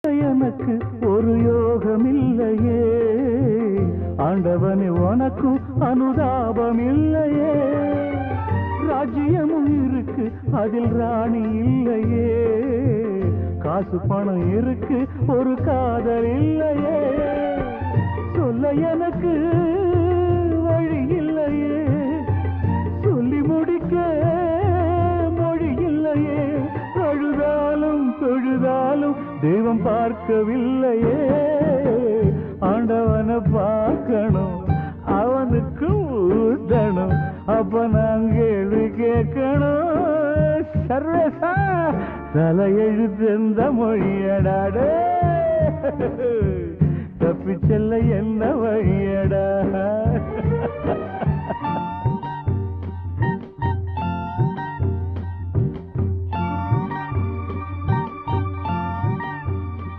எனக்கு ஒரு யோகம் இல்லையே, ஆண்டவனே உனக்கும் அனுதாபம் இல்லையே. ராஜ்யமும் இருக்கு அதில் ராணி இல்லையே, காசு பணம் இருக்கு ஒரு காதல் இல்லையே. சொல்ல எனக்கு வழி இல்லையே, சொல்லி முடிக்க மொழி இல்லையே. அழுதாலும் தொழுதாலும் தெய்வம் பார்க்கவில்லையே. ஆண்டவனை பார்க்கணும், அவனுக்கு ஊட்டணும், அப்ப நான் கேள்வி கேட்கணும். சர்வேசா தலையெழுத்தெந்த மொழியடாடே, தப்பி செல்ல என்ன வழியடா.